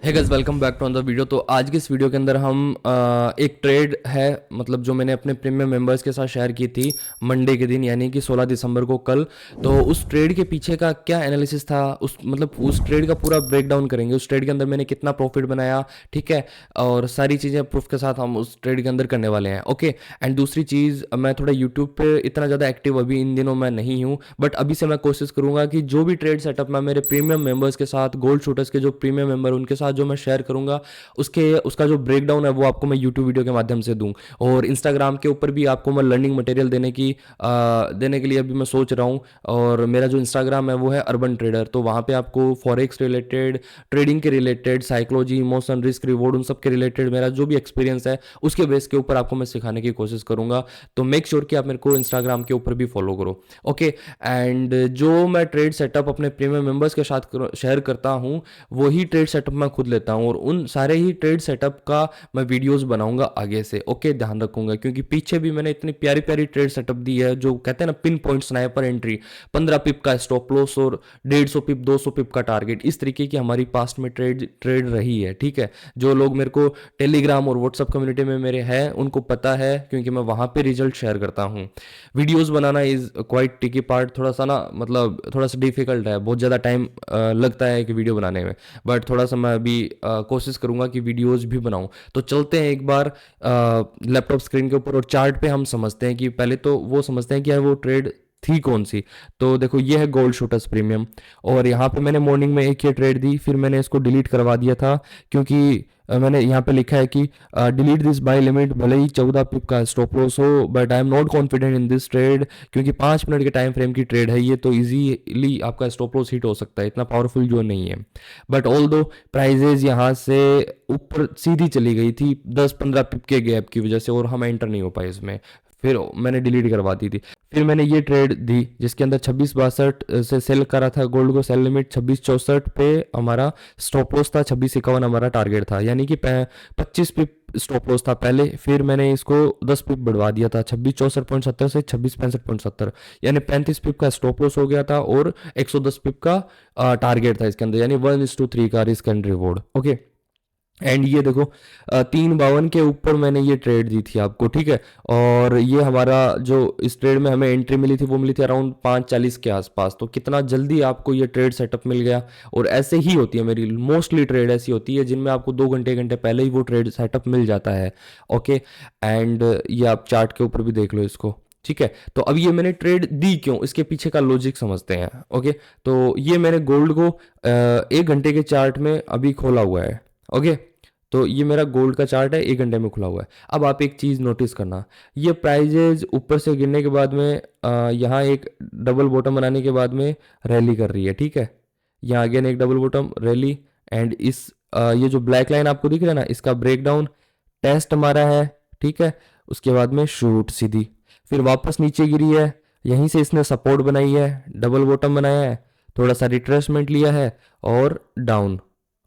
Hey guys, welcome back to another video. तो आज की इस वीडियो के अंदर हम एक ट्रेड है, मतलब जो मैंने अपने प्रीमियम मेंबर्स के साथ शेयर की थी मंडे के दिन, यानी कि 16 दिसंबर को कल। तो उस ट्रेड के पीछे का क्या एनालिसिस था, उस ट्रेड का पूरा ब्रेक डाउन करेंगे। उस ट्रेड के अंदर मैंने कितना प्रॉफिट बनाया, ठीक है, और सारी चीज़ें प्रूफ के साथ हम उस ट्रेड के अंदर करने वाले हैं। ओके। एंड दूसरी चीज़, मैं थोड़ा यूट्यूब पे इतना ज़्यादा एक्टिव अभी इन दिनों मैं नहीं हूँ, बट अभी से मैं कोशिश करूँगा कि जो भी ट्रेड सेटअप मैं मेरे प्रीमियम मेंबर्स के साथ, गोल्ड शूटर्स के जो प्रीमियम मेंबर उनके साथ जो मैं शेयर करूंगा, उसका जो ब्रेक डाउन है वो आपको मैं यूट्यूब वीडियो के माध्यम से दूं। और इंस्टाग्राम के ऊपर भी आपको मैं लर्निंग मटेरियल देने के लिए अभी मैं सोच रहा हूँ। और मेरा जो इंस्टाग्राम है वो है अर्बन ट्रेडर, तो वहाँ पे आपको फॉरेक्स रिलेटेड, ट्रेडिंग के related, psychology, emotion, risk, reward, उन सब के रिलेटेड मेरा जो भी एक्सपीरियंस है उसके बेस के ऊपर आपको मैं सिखाने की कोशिश करूंगा। तो मेक श्योर कि आप मेरे को इंस्टाग्राम के ऊपर भी फॉलो करो। ओके। एंड जो मैं ट्रेड सेटअप अपने प्रीमियम मेंबर्स के साथ शेयर करता हूँ, वही ट्रेड सेटअप मैं खुद लेता हूँ, और उन सारे ही ट्रेड सेटअप का मैं वीडियोस बनाऊंगा आगे से। ओके, ध्यान रखूंगा, क्योंकि पीछे भी मैंने इतनी प्यारी प्यारी ट्रेड सेटअप दी है, जो कहते हैं ना पिन पॉइंट स्नाइपर एंट्री, 15 पिप का स्टॉप लॉस और 150 पिप 200 पिप का टारगेट, इस तरीके की हमारी पास्ट में ट्रेड ट्रेड रही है। ठीक है, जो लोग मेरे को टेलीग्राम और व्हाट्सअप कम्युनिटी में मेरे हैं उनको पता है, क्योंकि मैं वहां पे रिजल्ट शेयर करता हूँ। वीडियोस बनाना इज क्वाइट टिकी पार्ट, थोड़ा सा ना, मतलब थोड़ा सा डिफिकल्ट है, बहुत ज़्यादा टाइम लगता है कि वीडियो बनाने में, बट थोड़ा सा मैं अभी कोशिश करूंगा कि वीडियोस भी बनाऊं। तो चलते हैं एक बार लैपटॉप स्क्रीन के ऊपर और चार्ट पे हम समझते हैं कि पहले तो वो समझते हैं कि यार वो ट्रेड थी कौन सी। तो देखो, ये है गोल्ड शूटर्स प्रीमियम, और यहाँ पे मैंने मॉर्निंग में एक ये ट्रेड दी, फिर मैंने इसको डिलीट करवा दिया था, क्योंकि मैंने यहाँ पे लिखा है कि डिलीट दिस बाय लिमिट, भले ही 14 पिप का स्टॉप लॉस हो, but I am not confident in this trade, क्योंकि 5 मिनट के टाइम फ्रेम की ट्रेड है ये, तो इजीली आपका स्टॉप लॉस हिट हो सकता है, इतना पावरफुल जो नहीं है। बट ऑल दो प्राइजेज यहाँ से ऊपर सीधी चली गई थी 10-15 पिप के गैप की वजह से, और हम एंटर नहीं हो पाए इसमें, फिर मैंने डिलीट करवा दी थी। फिर मैंने ये ट्रेड दी जिसके अंदर 26-62 से सेल करा था गोल्ड को, सेल लिमिट 26-64 पे हमारा स्टॉप लॉस था, 26-51 हमारा टारगेट था, यानी कि 25 पिप स्टॉप लॉस था पहले, फिर मैंने इसको 10 पिप बढ़वा दिया था, 26-64.70 से 26-65.70, यानी 35 पिप का स्टॉप लॉस हो गया था, और 110 पिप का टारगेट था इसके अंदर, यानी 1:3 का risk and reward. Okay. And ये देखो, 352 के ऊपर मैंने ये ट्रेड दी थी आपको, ठीक है। और ये हमारा जो इस ट्रेड में हमें एंट्री मिली थी वो मिली थी अराउंड 5:40 के आसपास, तो कितना जल्दी आपको ये ट्रेड सेटअप मिल गया। और ऐसे ही होती है मेरी मोस्टली ट्रेड, ऐसी होती है जिनमें आपको 2 घंटे पहले ही वो ट्रेड सेटअप मिल जाता है। ओके। एंड ये आप चार्ट के ऊपर भी देख लो इसको, ठीक है। तो अब ये मैंने ट्रेड दी क्यों, इसके पीछे का लॉजिक समझते हैं। ओके। तो ये मैंने गोल्ड को 1 घंटे के चार्ट में अभी खोला हुआ है। ओके। तो ये मेरा गोल्ड का चार्ट है, 1 घंटे में खुला हुआ है। अब आप एक चीज़ नोटिस करना, ये प्राइजेज ऊपर से गिरने के बाद में यहाँ एक डबल बॉटम बनाने के बाद में रैली कर रही है, ठीक है। यहाँ अगेन एक डबल बॉटम रैली, एंड ये जो ब्लैक लाइन आपको दिख रहा है ना, इसका ब्रेकडाउन टेस्ट हमारा है, ठीक है। उसके बाद में शूट सीधी, फिर वापस नीचे गिरी है, यहीं से इसने सपोर्ट बनाई है, डबल बॉटम बनाया है, थोड़ा सा रिट्रेसमेंट लिया है, और डाउन।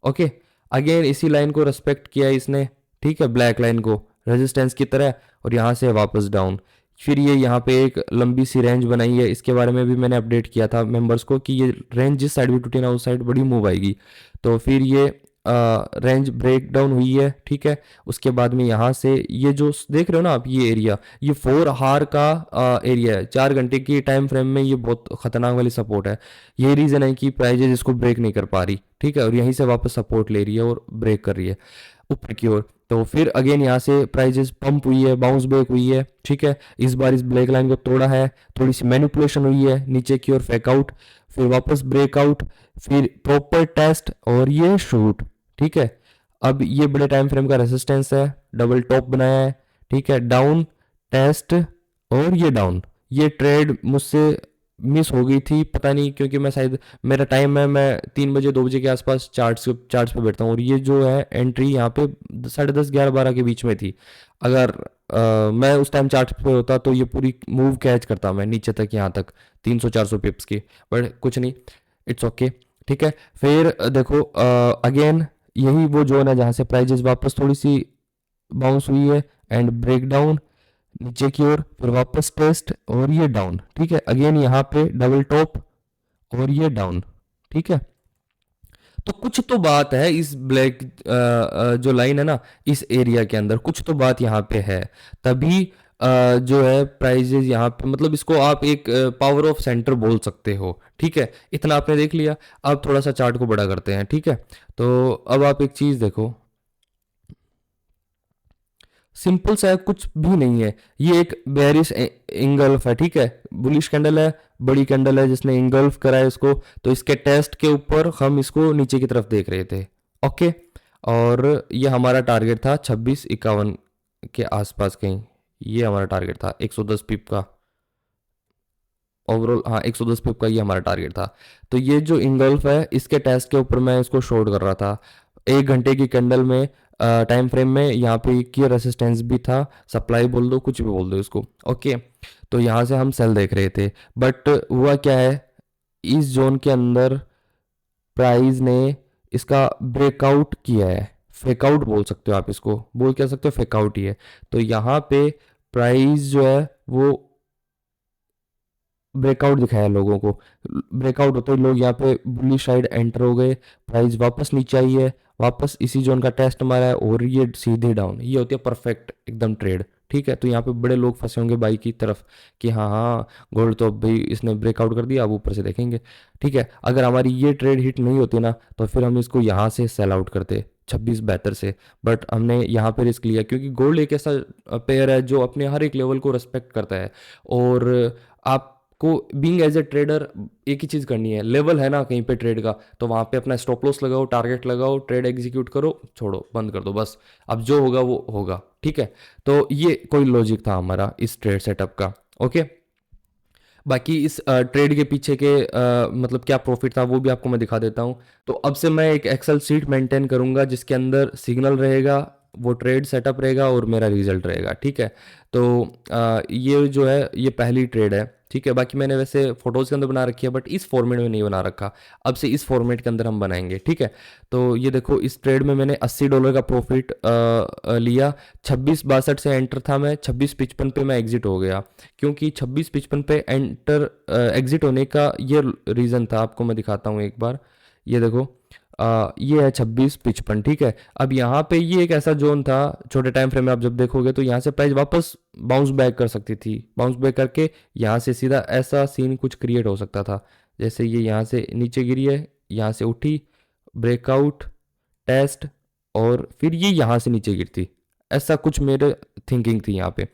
ओके। अगेन इसी लाइन को रेस्पेक्ट किया इसने, ठीक है, ब्लैक लाइन को रेजिस्टेंस की तरह, और यहाँ से वापस डाउन। फिर ये यहाँ पे एक लंबी सी रेंज बनाई है, इसके बारे में भी मैंने अपडेट किया था मेंबर्स को कि ये रेंज जिस साइड भी टूटी ना उस साइड बड़ी मूव आएगी। तो फिर ये रेंज ब्रेक डाउन हुई है, ठीक है। उसके बाद में यहाँ से ये जो देख रहे हो ना आप, ये एरिया, ये 4 हार का एरिया है, 4 घंटे की टाइम फ्रेम में ये बहुत खतरनाक वाली सपोर्ट है। यही रीज़न है कि प्राइजेज इसको ब्रेक नहीं कर पा रही, ठीक है, और यहीं से वापस सपोर्ट ले रही है और ब्रेक कर रही है ऊपर की ओर। तो फिर अगेन यहाँ से प्राइजेस पंप हुई है, बाउंस बैक हुई है, ठीक है। इस बार इस ब्लैक लाइन को तोड़ा है, थोड़ी सी मैनिपुलेशन हुई है नीचे की ओर, फेकआउट, फिर वापस ब्रेकआउट, फिर प्रॉपर टेस्ट, और ये शूट, ठीक है। अब ये बड़े टाइम फ्रेम का रेसिस्टेंस है, डबल टॉप बनाया है, ठीक है, डाउन, टेस्ट, और ये डाउन। ये ट्रेड मुझसे मिस हो गई थी, पता नहीं, क्योंकि मैं शायद, मेरा टाइम है, मैं 3 बजे 2 बजे के आसपास चार्ट्स पे बैठता हूँ, और ये जो है एंट्री यहाँ पे 10:30 11-12 के बीच में थी। अगर मैं उस टाइम चार्ट पे होता तो ये पूरी मूव कैच करता मैं नीचे तक, यहाँ तक 300-400 पिप्स की, बट कुछ नहीं, इट्स ओके, ठीक है। फिर देखो, अगेन यही वो जोन है जहाँ से प्राइजेस वापस थोड़ी सी बाउंस हुई है, एंड ब्रेक डाउन नीचे की ओर, फिर वापस टेस्ट, और ये डाउन, ठीक है। अगेन यहाँ पे डबल टॉप, और ये डाउन, ठीक है। तो कुछ तो बात है इस ब्लैक जो लाइन है ना, इस एरिया के अंदर कुछ तो बात यहाँ पे है। तभी जो है प्राइजेज यहाँ पे, मतलब इसको आप एक पावर ऑफ सेंटर बोल सकते हो। ठीक है, इतना आपने देख लिया। अब थोड़ा सा चार्ट को बड़ा करते हैं। ठीक है, तो अब आप एक चीज़ देखो, सिंपल सा है, कुछ भी नहीं है। ये एक बेरिश इंगल्फ है। ठीक है, बुलिश कैंडल है, बड़ी कैंडल है जिसने इंगल्फ करा है इसको। तो इसके टेस्ट के ऊपर हम इसको नीचे की तरफ देख रहे थे। ओके, और ये हमारा टारगेट था 2651 के आसपास कहीं। ये हमारा टारगेट था 110 पिप का ओवरऑल। हाँ, 110 पिप का ये हमारा टारगेट था। तो ये जो इंगल्फ है इसके टेस्ट के ऊपर मैं इसको शॉर्ट कर रहा था। 1 घंटे की कैंडल में, टाइम फ्रेम में, यहाँ पे की रेसिस्टेंस भी था, सप्लाई बोल दो, कुछ भी बोल दो इसको। ओके, तो यहाँ से हम सेल देख रहे थे। बट हुआ क्या है, इस जोन के अंदर प्राइस ने इसका ब्रेकआउट किया है। फेकआउट बोल सकते हो आप इसको, बोल क्या सकते हो, फेकआउट ही है। तो यहाँ पे प्राइस जो है वो ब्रेकआउट दिखाया लोगों को। ब्रेकआउट होते ही लोग यहाँ पे बुलिश साइड एंटर हो गए, प्राइस वापस नीचे आई है, वापस इसी जोन का टेस्ट मारा है और ये सीधे डाउन। ये होती है परफेक्ट एकदम ट्रेड। ठीक है, तो यहाँ पे बड़े लोग फंसे होंगे बाई की तरफ कि हाँ हाँ, गोल्ड तो अब भाई इसने ब्रेकआउट कर दिया, अब ऊपर से देखेंगे। ठीक है, अगर हमारी ये ट्रेड हिट नहीं होती ना तो फिर हम इसको यहाँ से सेल आउट करते 2672 से। बट हमने यहाँ पे रिस्क लिया क्योंकि गोल्ड एक ऐसा पेयर है जो अपने हर एक लेवल को रिस्पेक्ट करता है। और आपको बीइंग एज ए ट्रेडर एक ही चीज़ करनी है, लेवल है ना कहीं पे ट्रेड का, तो वहाँ पे अपना स्टॉप लॉस लगाओ, टारगेट लगाओ, ट्रेड एग्जीक्यूट करो, छोड़ो, बंद कर दो बस। अब जो होगा वो होगा। ठीक है, तो ये कोई लॉजिक था हमारा इस ट्रेड सेटअप का। ओके, बाकी इस ट्रेड के पीछे के मतलब क्या प्रॉफिट था वो भी आपको मैं दिखा देता हूँ। तो अब से मैं एक एक्सेल सीट मेंटेन करूँगा जिसके अंदर सिग्नल रहेगा, वो ट्रेड सेटअप रहेगा और मेरा रिजल्ट रहेगा। ठीक है, तो ये जो है ये पहली ट्रेड है। ठीक है, बाकी मैंने वैसे फोटोज़ के अंदर बना रखी है बट इस फॉर्मेट में नहीं बना रखा। अब से इस फॉर्मेट के अंदर हम बनाएंगे। ठीक है, तो ये देखो इस ट्रेड में मैंने $80 का प्रॉफिट लिया। 2662 से एंटर था मैं, 2655 पे मैं एग्जिट हो गया। क्योंकि 2655 पे एंटर एग्जिट होने का ये रीज़न था, आपको मैं दिखाता हूँ एक बार। ये देखो, ये है 2655। ठीक है, अब यहाँ पे ये एक ऐसा जोन था, छोटे टाइम फ्रेम में आप जब देखोगे तो यहाँ से प्राइस वापस बाउंस बैक कर सकती थी। बाउंस बैक करके यहाँ से सीधा ऐसा सीन कुछ क्रिएट हो सकता था, जैसे ये यहाँ से नीचे गिरी है, यहाँ से उठी, ब्रेकआउट, टेस्ट, और फिर ये यहाँ से नीचे गिरती। ऐसा कुछ मेरे थिंकिंग थी यहाँ पे।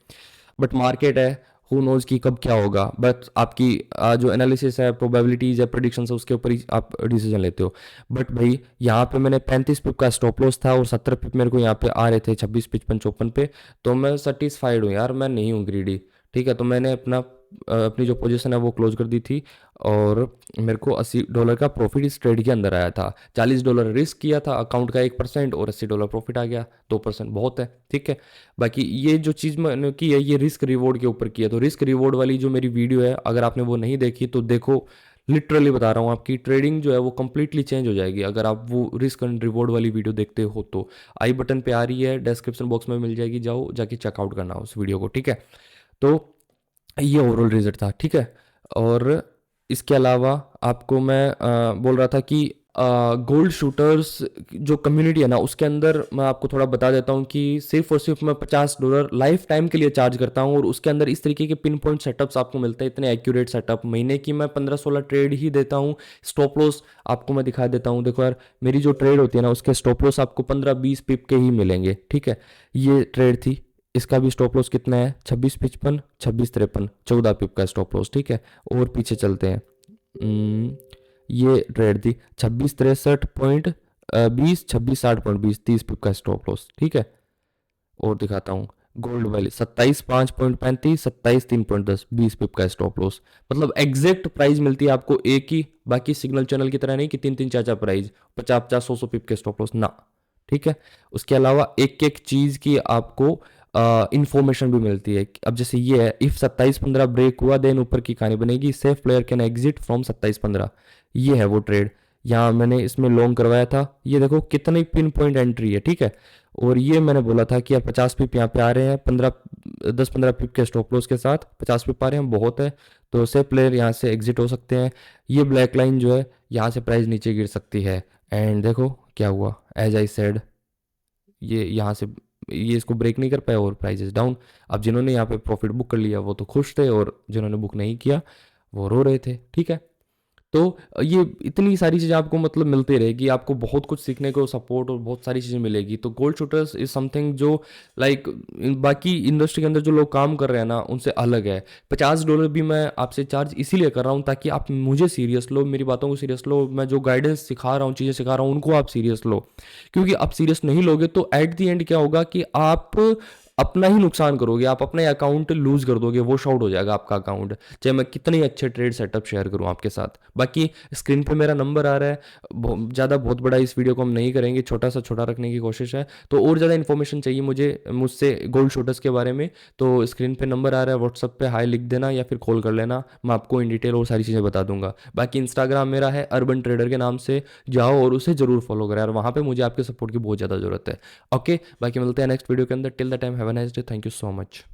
बट मार्केट है, हु नोज कि कब क्या होगा। बट आपकी जो एनालिसिस है, प्रोबेबिलिटीज है, प्रोडिक्शंस है, उसके ऊपर ही आप डिसीजन लेते हो। बट भाई यहाँ पे मैंने 35 पिप का स्टॉप लॉस था और 70 पिप मेरे को यहाँ पे आ रहे थे 2655 पे। तो मैं सेटिस्फाइड हूँ यार, मैं नहीं हूँ ग्रीडी। ठीक है, तो मैंने अपनी जो पोजीशन है वो क्लोज कर दी थी और मेरे को $80 का प्रॉफिट इस ट्रेड के अंदर आया था। $40 रिस्क किया था अकाउंट का 1% और $80 प्रॉफिट आ गया। 2% बहुत है। ठीक है, बाकी ये जो चीज़ मैंने की है ये रिस्क रिवॉर्ड के ऊपर की है। तो रिस्क रिवॉर्ड वाली जो मेरी वीडियो है अगर आपने वो नहीं देखी तो देखो, लिटरली बता रहा हूँ आपकी ट्रेडिंग जो है वो कंप्लीटली चेंज हो जाएगी अगर आप वो रिस्क एंड रिवॉर्ड वाली वीडियो देखते हो। तो आई बटन पे आ रही है, डिस्क्रिप्शन बॉक्स में मिल जाएगी, जाओ जाके चेकआउट करना उस वीडियो को। ठीक है, तो ये ओवरऑल रिजल्ट था। ठीक है, और इसके अलावा आपको मैं बोल रहा था कि गोल्ड शूटर्स जो कम्युनिटी है ना उसके अंदर मैं आपको थोड़ा बता देता हूँ कि सिर्फ और सिर्फ मैं $50 लाइफ टाइम के लिए चार्ज करता हूँ और उसके अंदर इस तरीके के पिन पॉइंट सेटअप्स आपको मिलते हैं, इतने एक्यूरेट सेटअप। महीने की मैं 15-16 ट्रेड ही देता हूँ। स्टॉप लॉस आपको मैं दिखा देता हूँ, देखो यार मेरी जो ट्रेड होती है ना उसके स्टॉप लॉस आपको 15-20 पिप के ही मिलेंगे। ठीक है, ये ट्रेड थी, इसका भी स्टॉप लॉस कितना है, 2655, 2653, 14 पिप का स्टॉप लॉस। ठीक है, और पीछे चलते हैं। ये ट्रेड थी 2663.20, 2660.20, 30 पिप का स्टॉप लॉस। ठीक है, और दिखाता हूँ गोल्ड वैली 27.5.35, 27.3.10, 20 पिप का स्टॉप लॉस। मतलब एग्जैक्ट प्राइस मिलती है आपको एक ही, बाकी सिग्नल चैनल की तरह नहीं कि 3-3, 4-4 प्राइस, 50-50, 100-100 पिप के स्टॉप लॉस ना। ठीक है, उसके अलावा एक एक चीज़ की आपको इंफॉर्मेशन भी मिलती है। अब जैसे ये है, इफ 27-15 ब्रेक हुआ देन ऊपर की कहानी बनेगी, safe player can exit from 27-15। ये है वो ट्रेड, यहाँ मैंने इसमें लॉन्ग करवाया था। ये देखो कितनी पिन पॉइंट एंट्री है। ठीक है, और ये मैंने बोला था कि यार 50 पिप यहाँ पे आ रहे हैं, 10-15 पिप के स्टॉप लॉस के साथ 50 पिप आ रहे हैं, बहुत है, तो सेफ प्लेयर यहाँ से एग्जिट हो सकते हैं। ये ब्लैक लाइन जो है यहाँ से प्राइस नीचे गिर सकती है एंड देखो क्या हुआ, एज आई सेड, ये यहाँ से ये इसको ब्रेक नहीं कर पाया और प्राइजेस डाउन। अब जिन्होंने यहाँ पे प्रॉफिट बुक कर लिया वो तो खुश थे, और जिन्होंने बुक नहीं किया वो रो रहे थे। ठीक है, तो ये इतनी सारी चीज़ें आपको मतलब मिलती रहेगी, आपको बहुत कुछ सीखने को, सपोर्ट और बहुत सारी चीज़ें मिलेगी। तो गोल्ड शूटर्स इज समथिंग जो लाइक बाकी इंडस्ट्री के अंदर जो लोग काम कर रहे हैं ना उनसे अलग है। $50 भी मैं आपसे चार्ज इसीलिए कर रहा हूँ ताकि आप मुझे सीरियस लो, मेरी बातों को सीरियस लो, मैं जो गाइडेंस सिखा रहा हूँ, चीज़ें सिखा रहा हूँ उनको आप सीरियस लो। क्योंकि आप सीरियस नहीं लोगे तो एट दी एंड क्या होगा कि आप अपना ही नुकसान करोगे, आप अपना ही अकाउंट लूज कर दोगे, वो शॉर्ट हो जाएगा आपका अकाउंट, चाहे मैं कितने अच्छे ट्रेड सेटअप शेयर करूं आपके साथ। बाकी स्क्रीन पे मेरा नंबर आ रहा है, ज़्यादा बहुत बड़ा इस वीडियो को हम नहीं करेंगे, छोटा सा छोटा रखने की कोशिश है। तो और ज़्यादा इन्फॉर्मेशन चाहिए मुझे मुझसे गोल्ड शूटर्स के बारे में, तो स्क्रीन पे नंबर आ रहा है, व्हाट्सअप पे हाई लिख देना या फिर कॉल कर लेना, मैं आपको इन डिटेल और सारी चीज़ें बता दूंगा। बाकी इंस्टाग्राम मेरा है अर्बन ट्रेडर के नाम से, जाओ और उसे ज़रूर फॉलो करें, और वहाँ पे मुझे आपके सपोर्ट की बहुत ज़्यादा ज़रूरत है। ओके, बाकी मिलते हैं नेक्स्ट वीडियो के अंदर। Till the time have a nice day, thank you so much.